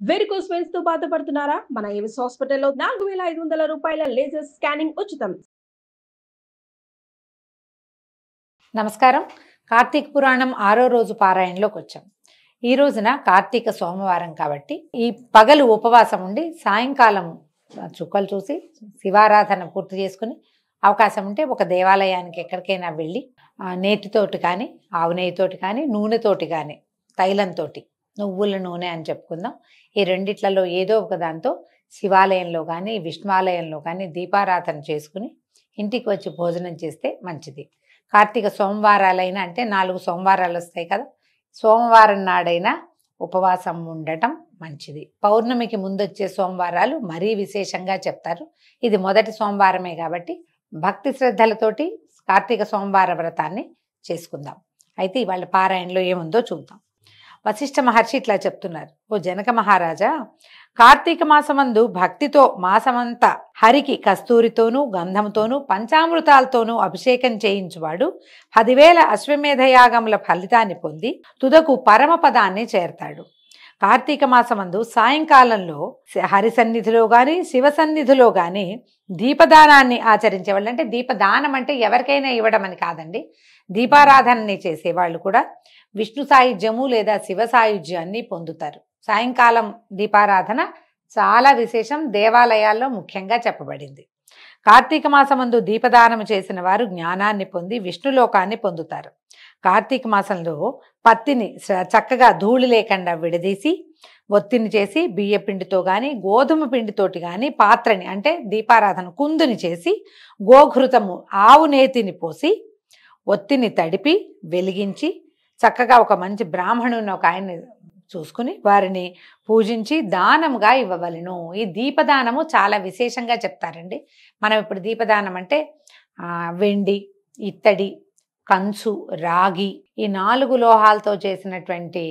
Varicose veins తో బాధపడుతున్నారా? మన ఏవిస్ హాస్పిటల్లో 4500 రూపాయల లేజర్ స్కానింగ్ ఉచితం. నమస్కారం. కార్తీక పురాణం 6వ రోజు పారాయణలోకి వచ్చాం. ఈ రోజున కార్తీక సోమవారం కాబట్టి ఈ పగలు ఉపవాసం ఉండి సాయంకాలం చుక్కలు చూసి శివారాధన పూర్తి చేసుకుని అవకాశం ఉంటే ఒక దేవాలయానికి ఎక్కడికైనా వెళ్ళి నేతితోటి కానీ ఆవు నెయ్యితోటి కానీ నూనెతోటి కానీ తైలంతో నువ్వుల నూనె అని చెప్పుకుందాం. ఈ రెండిట్లలో ఏదో ఒక దాంతో శివాలయంలో కానీ విష్ణువాలయంలో కానీ దీపారాధన చేసుకుని ఇంటికి వచ్చి భోజనం చేస్తే మంచిది. కార్తీక సోమవారాలైనా అంటే 4 సోమవారాలు వస్తాయి కదా, సోమవారం నాడైనా ఉపవాసం ఉండటం మంచిది. పౌర్ణమికి ముందొచ్చే సోమవారాలు మరీ విశేషంగా చెప్తారు. ఇది మొదటి సోమవారమే కాబట్టి భక్తి శ్రద్ధలతోటి కార్తీక సోమవార వ్రతాన్ని చేసుకుందాం. అయితే ఇవాళ పారాయణలో ఏముందో చూద్దాం. వశిష్ఠ మహర్షి ఇట్లా చెప్తున్నారు. ఓ జనక మహారాజా, కార్తీక మాసమందు భక్తితో మాసమంతా హరికి కస్తూరితోనూ గంధంతోనూ పంచామృతాలతోనూ అభిషేకం చేయించువాడు 10,000 అశ్వమేధయాగముల ఫలితాన్ని పొంది తుదకు పరమపదాన్ని చేరతాడు. కార్తీక మాసమందు సాయంకాలంలో హరి సన్నిధిలో కానీ శివ సన్నిధిలో కానీ దీపదానాన్ని ఆచరించేవాళ్ళు, అంటే దీపదానం అంటే ఎవరికైనా ఇవ్వడం అని కాదండి, దీపారాధనని చేసేవాళ్ళు కూడా విష్ణు సాయుధ్యము లేదా శివ సాయుధ్యాన్ని పొందుతారు. సాయంకాలం దీపారాధన చాలా విశేషం, దేవాలయాల్లో ముఖ్యంగా చెప్పబడింది. కార్తీక మాసమందు దీపదానం చేసిన వారు జ్ఞానాన్ని పొంది విష్ణులోకాన్ని పొందుతారు. కార్తీక మాసంలో పత్తిని చక్కగా ధూళి లేకుండా విడదీసి ఒత్తిని చేసి బియ్య పిండితో కానీ గోధుమ పిండితోటి కానీ పాత్రని అంటే దీపారాధన కుందుని చేసి గోఘృతము ఆవు నేతిని పోసి ఒత్తిని తడిపి వెలిగించి చక్కగా ఒక మంచి బ్రాహ్మణుని ఒక ఆయన్ని చూసుకుని వారిని పూజించి దానముగా ఇవ్వవలెను. ఈ దీపదానము చాలా విశేషంగా చెప్తారండి. మనం ఇప్పుడు దీపదానం అంటే వెండి, ఇత్తడి, కంచు, రాగి ఈ 4 లోహాలతో చేసినటువంటి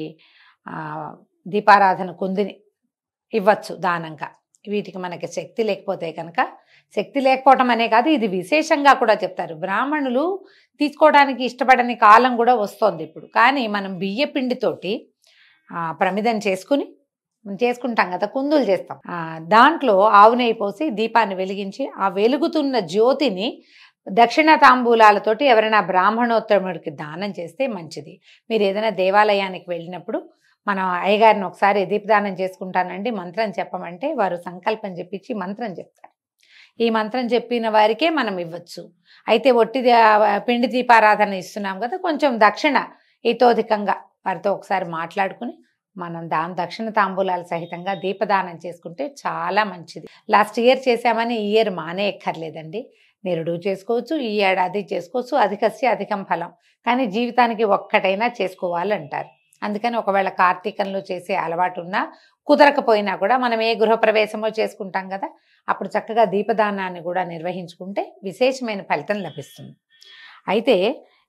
దీపారాధన కుందిని ఇవ్వచ్చు దానంగా. వీటికి మనకి శక్తి లేకపోతే కనుక, శక్తి లేకపోవటం అనే కాదు, ఇది విశేషంగా కూడా చెప్తారు. బ్రాహ్మణులు తీసుకోవడానికి ఇష్టపడని కాలం కూడా వస్తుంది ఇప్పుడు. కానీ మనం బియ్య పిండితోటి ప్రమిదం చేసుకుంటాం కదా, కుందులు చేస్తాం. దాంట్లో ఆవు నెయ్యి పోసి దీపాన్ని వెలిగించి ఆ వెలుగుతున్న జ్యోతిని దక్షిణ తాంబూలాలతోటి ఎవరైనా బ్రాహ్మణోత్తముడికి దానం చేస్తే మంచిది. మీరు ఏదైనా దేవాలయానికి వెళ్ళినప్పుడు మనం అయ్యగారిని ఒకసారి దీపదానం చేసుకుంటానండి మంత్రం చెప్పమంటే వారు సంకల్పం చెప్పించి మంత్రం చెప్తారు. ఈ మంత్రం చెప్పిన వారికే మనం ఇవ్వచ్చు. అయితే ఒట్టి పిండి దీపారాధన ఇస్తున్నాం కదా, కొంచెం దక్షిణ ఇతోధికంగా వారితో ఒకసారి మాట్లాడుకుని మనం దక్షిణ తాంబూలాలు సహితంగా దీపదానం చేసుకుంటే చాలా మంచిది. లాస్ట్ ఇయర్ చేసామని ఈ ఇయర్ మానేయక్కర్లేదండి. నిరుడు చేసుకోవచ్చు, ఈ ఏడాది చేసుకోవచ్చు. అధికస్య అధికం ఫలం. కానీ జీవితానికి ఒక్కటైనా చేసుకోవాలంటారు. అందుకని ఒకవేళ కార్తీకంలో చేసే అలవాటు ఉన్నా కుదరకపోయినా కూడా మనం ఏ గృహప్రవేశమో చేసుకుంటాం కదా, అప్పుడు చక్కగా దీపదానాన్ని కూడా నిర్వహించుకుంటే విశేషమైన ఫలితం లభిస్తుంది. అయితే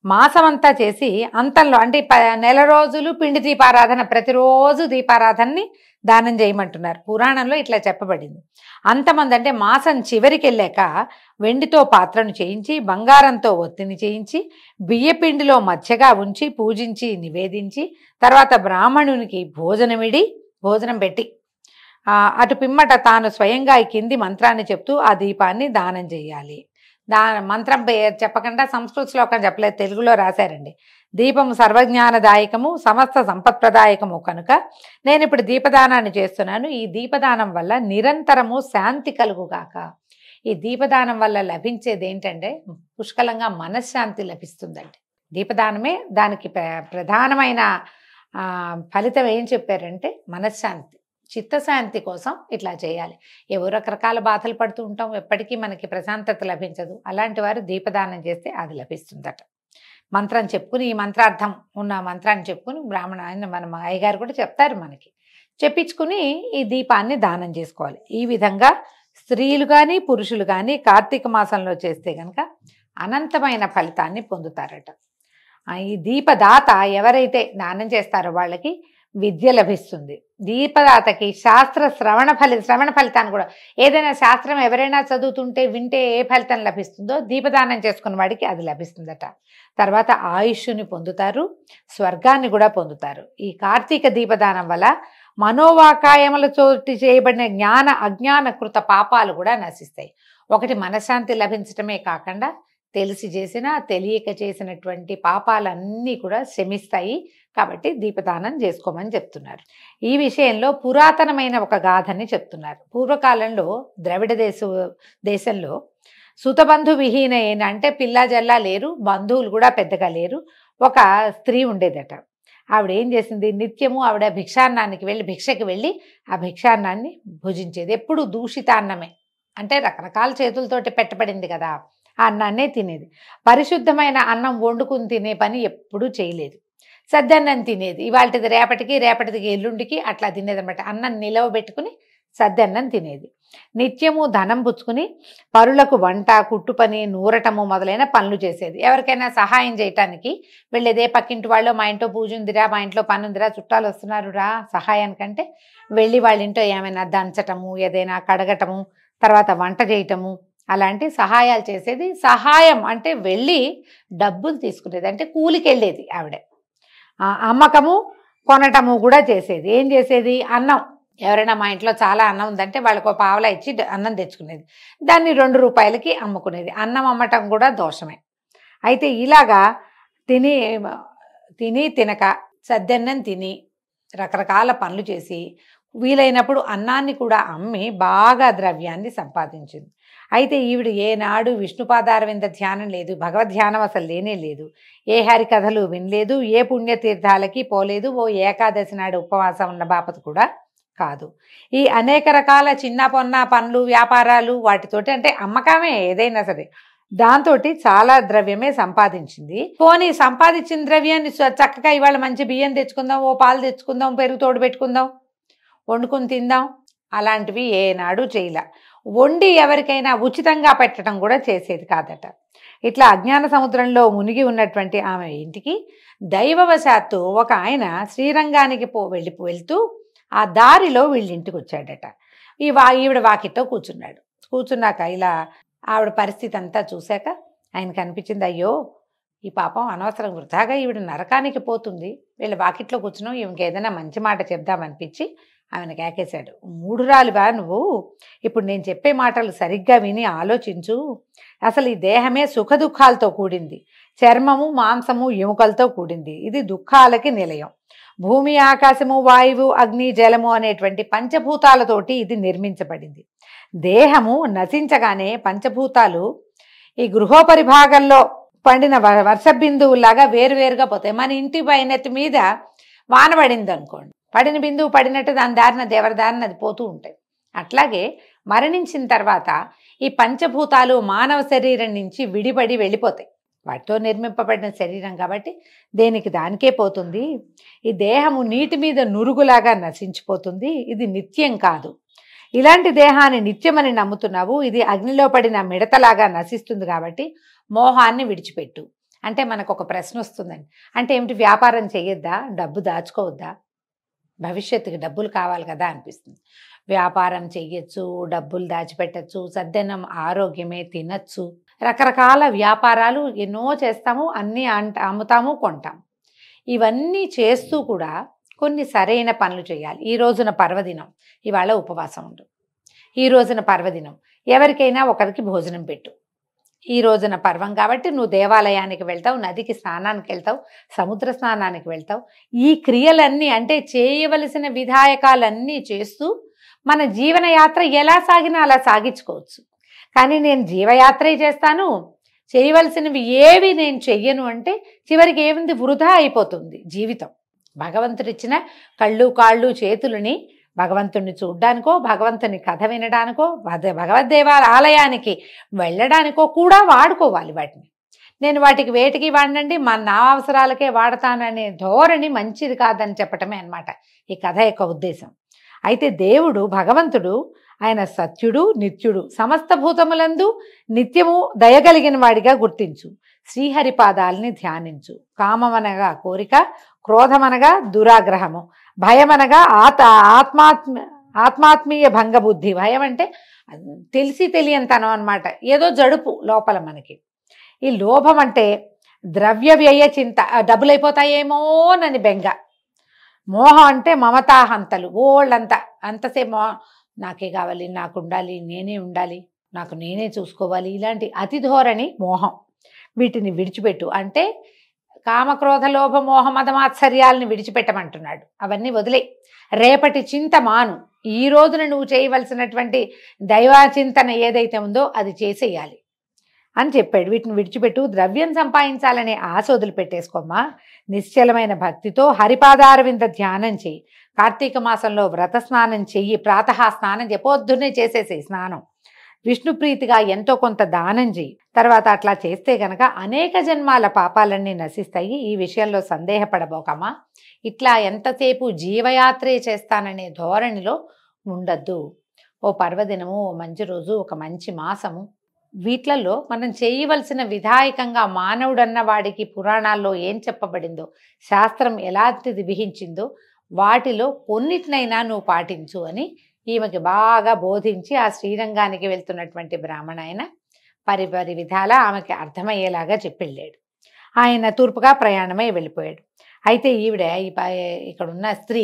మాసమంతా చేసి అంతంలో అంటే నెల రోజులు పిండి దీపారాధన, ప్రతిరోజు దీపారాధనని దానం చేయమంటున్నారు. పురాణంలో ఇట్లా చెప్పబడింది. అంతమంది అంటే మాసం చివరికి వెళ్ళాక వెండితో పాత్రను చేయించి బంగారంతో ఒత్తిని చేయించి బియ్యపిండిలో మధ్యగా ఉంచి పూజించి నివేదించి తర్వాత బ్రాహ్మణునికి భోజనం పెట్టి అటు పిమ్మట తాను స్వయంగా ఈ కింది మంత్రాన్ని చెప్తూ ఆ దీపాన్ని దానం చేయాలి. మంత్రం చెప్పకుండా సంస్కృత శ్లోకం చెప్పలేదు, తెలుగులో రాశారండి. దీపము సర్వజ్ఞానదాయకము సమస్త సంపత్ప్రదాయకము కనుక నేను ఇప్పుడు దీపదానాన్ని చేస్తున్నాను. ఈ దీపదానం వల్ల నిరంతరము శాంతి కలుగుగాక. ఈ దీపదానం వల్ల లభించేది ఏంటంటే పుష్కలంగా మనశ్శాంతి లభిస్తుందండి. దీపదానమే దానికి ప్రధానమైన ఫలితం ఏం చెప్పారంటే మనశ్శాంతి, చిత్తశాంతి కోసం ఇట్లా చేయాలి. ఏవో రకరకాల బాధలు పడుతూ ఉంటాం, ఎప్పటికీ మనకి ప్రశాంతత లభించదు. అలాంటి వారు దీపదానం చేస్తే అది లభిస్తుందట. మంత్రం చెప్పుకుని ఈ మంత్రార్థం ఉన్న మంత్రాన్ని చెప్పుకుని ఆయన మన అయ్యగారు కూడా చెప్తారు, మనకి చెప్పించుకుని ఈ దీపాన్ని దానం చేసుకోవాలి. ఈ విధంగా స్త్రీలు కానీ పురుషులు కానీ కార్తీక మాసంలో చేస్తే కనుక అనంతమైన ఫలితాన్ని పొందుతారట. ఈ దీపదాత ఎవరైతే దానం చేస్తారో వాళ్ళకి విద్య లభిస్తుంది. దీపదాతకి శ్రవణ ఫలితాన్ని కూడా, ఏదైనా శాస్త్రం ఎవరైనా చదువుతుంటే వింటే ఏ ఫలితం లభిస్తుందో దీపదానం చేసుకున్న వాడికి అది లభిస్తుందట. తర్వాత ఆయుష్ని పొందుతారు, స్వర్గాన్ని కూడా పొందుతారు. ఈ కార్తీక దీపదానం వల్ల మనోవాకాయములతో చేయబడిన జ్ఞాన అజ్ఞాన కృత పాపాలు కూడా నశిస్తాయి. ఒకటి మనశ్శాంతి లభించటమే కాకుండా తెలిసి చేసిన తెలియక చేసినటువంటి పాపాలన్నీ కూడా శమిస్తాయి. కాబట్టి దీపదానం చేసుకోమని చెప్తున్నారు. ఈ విషయంలో పురాతనమైన ఒక గాథని చెప్తున్నారు. పూర్వకాలంలో ద్రవిడ దేశంలో సుతబంధు విహీన అంటే పిల్ల జల్లా లేరు, బంధువులు కూడా పెద్దగా లేరు, ఒక స్త్రీ ఉండేదట. ఆవిడ ఏం చేసింది, నిత్యము ఆవిడ భిక్షకి వెళ్ళి ఆ భిక్షాన్నాన్ని భుజించేది. ఎప్పుడు దూషితాన్నమే, అంటే రకరకాల చేతులతోటి పెట్టబడింది కదా, ఆ అన్నాన్నే తినేది. పరిశుద్ధమైన అన్నం వండుకుని తినే పని ఎప్పుడూ చేయలేదు. సద్దన్నం తినేది, ఇవాళది రేపటిది ఎల్లుండికి అట్లా తినేదన్నమాట. అన్నం నిలవబెట్టుకుని సద్దన్నం తినేది. నిత్యము ధనం పుచ్చుకుని పరులకు వంట, కుట్టు పని, నూరటము మొదలైన పనులు చేసేది. ఎవరికైనా సహాయం చేయటానికి వెళ్ళేదే, పక్కింటి వాళ్ళు మా ఇంట్లో పూజ ఉందిరా, మా ఇంట్లో పని ఉందిరా, చుట్టాలు వస్తున్నారు రా సహాయానికంటే వెళ్ళి వాళ్ళ ఇంట్లో ఏమైనా దంచటము, ఏదైనా కడగటము, తర్వాత వంట చేయటము, అలాంటి సహాయాలు చేసేది. సహాయం అంటే వెళ్ళి డబ్బులు తీసుకునేది, అంటే కూలికి వెళ్ళేది ఆవిడ. అమ్మకము కొనటము కూడా చేసేది. ఏం చేసేది, అన్నం ఎవరైనా మా ఇంట్లో చాలా అన్నం ఉందంటే వాళ్ళకు పావలా ఇచ్చి అన్నం తెచ్చుకునేది. దాన్ని 2 రూపాయలకి అమ్ముకునేది. అన్నం అమ్మటం కూడా దోషమే. అయితే ఇలాగా తినక సద్దన్నం తిని రకరకాల పనులు చేసి వీలైనప్పుడు అన్నాన్ని కూడా అమ్మి బాగా ద్రవ్యాన్ని సంపాదించింది. అయితే ఈవిడ ఏనాడు విష్ణుపాదారవింద ధ్యానం లేదు, భగవద్ధ్యానం అసలు లేనే లేదు, ఏ హరికథలు వినలేదు, ఏ పుణ్యతీర్థాలకి పోలేదు, ఓ ఏకాదశి నాడు ఉపవాసం ఉన్న బాపత కూడా కాదు. ఈ అనేక రకాల చిన్న పొన్న పనులు, వ్యాపారాలు, వాటితోటి అంటే అమ్మకమే ఏదైనా సరే, దాంతో చాలా ద్రవ్యమే సంపాదించింది. పోనీ సంపాదించిన ద్రవ్యాన్ని చక్కగా ఇవాళ మంచి బియ్యం తెచ్చుకుందాం, ఓ పాలు తెచ్చుకుందాం, పెరుగు తోడు పెట్టుకుందాం, వండుకుని తిందాం, అలాంటివి ఏనాడు చేయలే. వండి ఎవరికైనా ఉచితంగా పెట్టడం కూడా చేసేది కాదట. ఇట్లా అజ్ఞాన సముద్రంలో మునిగి ఉన్నటువంటి ఆమె ఇంటికి దైవవశాత్తు ఒక ఆయన శ్రీరంగానికి వెళ్తూ ఆ దారిలో వీళ్ళింటికి వచ్చాడట. ఈవిడ వాకిట్లో కూర్చున్నాక ఇలా ఆవిడ పరిస్థితి అంతా చూశాక ఆయనకు అనిపించింది, అయ్యో ఈ పాపం అనవసరం వృధాగా ఈవిడ నరకానికి పోతుంది, వీళ్ళ వాకిట్లో కూర్చున్నాం, ఈమెకి ఏదైనా మంచి మాట చెప్దామనిపించి ఆమెను కేకేశాడు. మూఢురాలివా నువ్వు, ఇప్పుడు నేను చెప్పే మాటలు సరిగ్గా విని ఆలోచించు. అసలు ఈ దేహమే సుఖ దుఃఖాలతో కూడింది, చర్మము మాంసము ఎముకలతో కూడింది, ఇది దుఃఖాలకి నిలయం. భూమి, ఆకాశము, వాయువు, అగ్ని, జలము అనేటువంటి పంచభూతాలతోటి ఇది నిర్మించబడింది. దేహము నశించగానే పంచభూతాలు ఈ గృహోపరి భాగంలో పండిన వర్ష బిందువులాగా వేరువేరుగా పోతాయి. మన ఇంటి పైనెత్తి మీద వాన పడింది అనుకోండి, పడిన బిందువు పడినట్టు దాని దారిన దేవర దారిన అది పోతూ ఉంటాయి. అట్లాగే మరణించిన తర్వాత ఈ పంచభూతాలు మానవ శరీరం నుంచి విడిపడి వెళ్ళిపోతాయి. వాటితో నిర్మింపబడిన శరీరం కాబట్టి దేనికి దానికే పోతుంది. ఈ దేహము నీటి మీద నురుగులాగా నశించిపోతుంది, ఇది నిత్యం కాదు. ఇలాంటి దేహాన్ని నిత్యమని నమ్ముతున్నావు, ఇది అగ్నిలో పడిన మిడతలాగా నశిస్తుంది, కాబట్టి మోహాన్ని విడిచిపెట్టు. అంటే మనకు ఒక ప్రశ్న వస్తుందండి, అంటే ఏమిటి, వ్యాపారం చేయొద్దా, డబ్బు దాచుకోవద్దా, భవిష్యత్తుకి డబ్బులు కావాలి కదా అనిపిస్తుంది. వ్యాపారం చెయ్యొచ్చు, డబ్బులు దాచిపెట్టచ్చు, సద్దన్నం ఆరోగ్యమే, తినచ్చు, రకరకాల వ్యాపారాలు ఎన్నో చేస్తాము, అన్నీ అమ్ముతాము, కొంటాము. ఇవన్నీ చేస్తూ కూడా కొన్ని సరైన పనులు చేయాలి. ఈ రోజున పర్వదినం, ఇవాళ ఉపవాసం ఉండు. ఈ రోజున పర్వదినం, ఎవరికైనా ఒకరికి భోజనం పెట్టు. ఈ రోజున పర్వం కాబట్టి నువ్వు దేవాలయానికి వెళ్తావు, నదికి స్నానానికి వెళ్తావు, సముద్ర స్నానానికి వెళ్తావు. ఈ క్రియలన్నీ అంటే చేయవలసిన విధాయకాలన్నీ చేస్తూ మన జీవనయాత్ర ఎలా సాగినా అలా సాగించుకోవచ్చు. కానీ నేను జీవయాత్రే చేస్తాను, చేయవలసినవి ఏవి నేను చెయ్యను అంటే చివరికి ఏముంది, వృధా అయిపోతుంది జీవితం. భగవంతుడిచ్చిన కళ్ళు, కాళ్ళు, చేతులని భగవంతుడిని చూడ్డానికో, భగవంతుని కథ వినడానికో, ఆలయానికి వెళ్ళడానికో కూడా వాడుకోవాలి వాటిని. నేను వాటికి వేటికి వాడినండి, నా అవసరాలకే వాడతాననే ధోరణి మంచిది కాదని చెప్పటమే అన్నమాట ఈ కథ యొక్క ఉద్దేశం. అయితే దేవుడు, భగవంతుడు, ఆయన సత్యుడు, నిత్యుడు, సమస్త భూతములందు నిత్యము దయగలిగిన వాడిగా గుర్తించు. శ్రీహరిపాదాలని ధ్యానించు. కామమనగా కోరిక, క్రోధమనగా దురాగ్రహము, భయమనగా ఆత్మాత్మీయ భంగబుద్ధి. భయం అంటే తెలిసి తెలియనితనం అన్నమాట, ఏదో జడుపు లోపల మనకి. ఈ లోభం అంటే ద్రవ్య వ్యయ చింత, డబ్బులు అయిపోతాయేమోనని బెంగ. మోహం అంటే మమతాహంతలు, ఓళ్ళంతా అంతసేపు నాకే కావాలి, నాకు ఉండాలి, నేనే ఉండాలి, నాకు నేనే చూసుకోవాలి, ఇలాంటి అతి ధోరణి మోహం. వీటిని విడిచిపెట్టు అంటే కామక్రోధ లోభ మోహ మదమాత్సర్యాలని విడిచిపెట్టమంటున్నాడు. అవన్నీ వదిలే, రేపటి చింత మాను, ఈ రోజున నువ్వు చేయవలసినటువంటి దైవాచింతన ఏదైతే ఉందో అది చేసేయాలి అని చెప్పాడు. వీటిని విడిచిపెట్టు, ద్రవ్యం సంపాదించాలనే ఆశ వదిలిపెట్టేసుకోమ్మా, నిశ్చలమైన భక్తితో హరిపాదారవింద ధ్యానం చెయ్యి, కార్తీక మాసంలో వ్రత స్నానం చెయ్యి, ప్రాతః స్నానం పొద్దున్నే చేసేసేయి స్నానం, విష్ణుప్రీతిగా ఎంతో కొంత దానం చెయ్యి. తర్వాత అట్లా చేస్తే గనక అనేక జన్మాల పాపాలన్నీ నశిస్తాయి. ఈ విషయంలో సందేహపడబోకమ్మా. ఇట్లా ఎంతసేపు జీవయాత్రే చేస్తాననే ధోరణిలో ఉండద్దు. ఓ పర్వదినము, ఓ మంచి రోజు, ఒక మంచి మాసము, వీట్లలో మనం చేయవలసిన విధాయకంగా మానవుడన్న వాడికి పురాణాల్లో ఏం చెప్పబడిందో, శాస్త్రం ఎలాంటిది విహించిందో వాటిలో కొన్నిటినైనా నువ్వు పాటించు అని ఈమెకి బాగా బోధించి ఆ శ్రీరంగానికి వెళ్తున్నటువంటి బ్రాహ్మణ పరిపరి విధాల ఆమెకి అర్థమయ్యేలాగా చెప్పెళ్ళాడు. ఆయన తూర్పుగా ప్రయాణమై వెళ్ళిపోయాడు. అయితే ఈవిడ ఇక్కడున్న స్త్రీ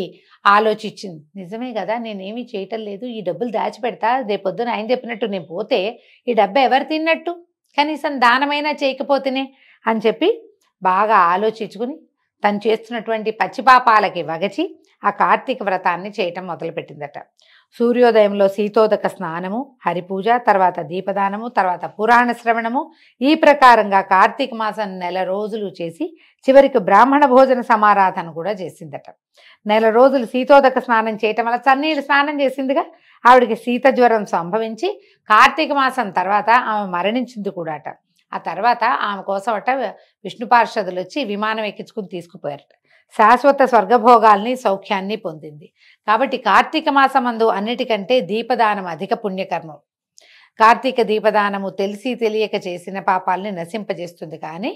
ఆలోచించింది, నిజమే కదా, నేనేమీ చేయటం లేదు, ఈ డబ్బులు దాచిపెడతా, రేపొద్దున ఆయన చెప్పినట్టు నేను పోతే ఈ డబ్బు ఎవరు తిన్నట్టు, కనీసం దానమైనా చేయకపోతేనే అని చెప్పి బాగా ఆలోచించుకుని తను చేస్తున్నటువంటి పచ్చిపాపాలకి వగచి ఆ కార్తీక వ్రతాన్ని చేయటం మొదలుపెట్టిందట. సూర్యోదయంలో శీతోదక స్నానము, హరిపూజ, తర్వాత దీపదానము, తర్వాత పురాణ శ్రవణము, ఈ ప్రకారంగా కార్తీక మాసం నెల రోజులు చేసి చివరికి బ్రాహ్మణ భోజన సమారాధన కూడా చేసిందట. నెల రోజులు శీతోదక స్నానం చేయటం వల్ల చన్నీళ్ళు స్నానం చేసిందిగా, ఆవిడికి శీత జ్వరం సంభవించి కార్తీక మాసం తర్వాత ఆమె మరణించింది కూడా అట. ఆ తర్వాత ఆమె కోసం అట విష్ణు పార్షదులు వచ్చి విమానం ఎక్కించుకుని తీసుకుపోయారట. శాశ్వత స్వర్గభోగాల్ని సౌఖ్యాన్ని పొందింది. కాబట్టి కార్తీక మాసమందు అన్నిటికంటే దీపదానం అధిక పుణ్యకర్మం. కార్తీక దీపదానము తెలిసి తెలియక చేసిన పాపాలని నశింపజేస్తుంది. కానీ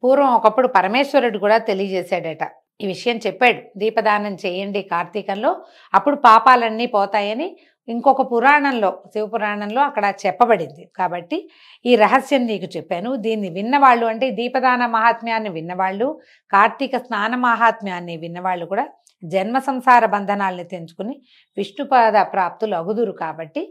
పూర్వం ఒకప్పుడు పరమేశ్వరుడు కూడా తెలియజేశాడట, ఈ విషయం చెప్పాడు, దీపదానం చేయండి కార్తీకంలో, అప్పుడు పాపాలన్నీ పోతాయని ఇంకొక పురాణంలో, శివపురాణంలో అక్కడ చెప్పబడింది. కాబట్టి ఈ రహస్యం నీకు చెప్పాను. దీన్ని విన్నవాళ్ళు, అంటే దీపదాన మహాత్మ్యాన్ని విన్నవాళ్ళు, కార్తీక స్నాన మహాత్మ్యాన్ని విన్నవాళ్ళు కూడా జన్మ సంసార బంధనాల్ని తెంచుకుని విష్ణుపాద ప్రాప్తులు అగుదురు. కాబట్టి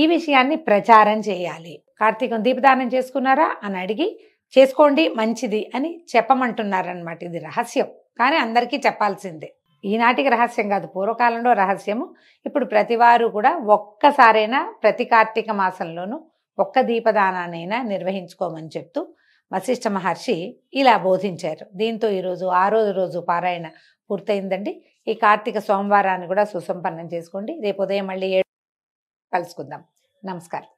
ఈ విషయాన్ని ప్రచారం చేయాలి. కార్తీకం దీపదానం చేసుకున్నారా అని అడిగి చేసుకోండి మంచిది అని చెప్పమంటున్నారనమాట. ఇది రహస్యం, కానీ అందరికీ చెప్పాల్సిందే. ఈనాటికి రహస్యం కాదు, పూర్వకాలంలో రహస్యము. ఇప్పుడు ప్రతివారు కూడా ఒక్కసారైనా ప్రతి కార్తీక మాసంలోనూ ఒక్క దీపదానాన్నైనా నిర్వహించుకోమని చెప్తూ వశిష్ఠ మహర్షి ఇలా బోధించారు. దీంతో ఈరోజు 6వ రోజు పారాయణ పూర్తయిందండి. ఈ కార్తీక సోమవారాన్ని కూడా సుసంపన్నం చేసుకోండి. రేపు ఉదయం మళ్ళీ 7 కలుసుకుందాం. నమస్కారం.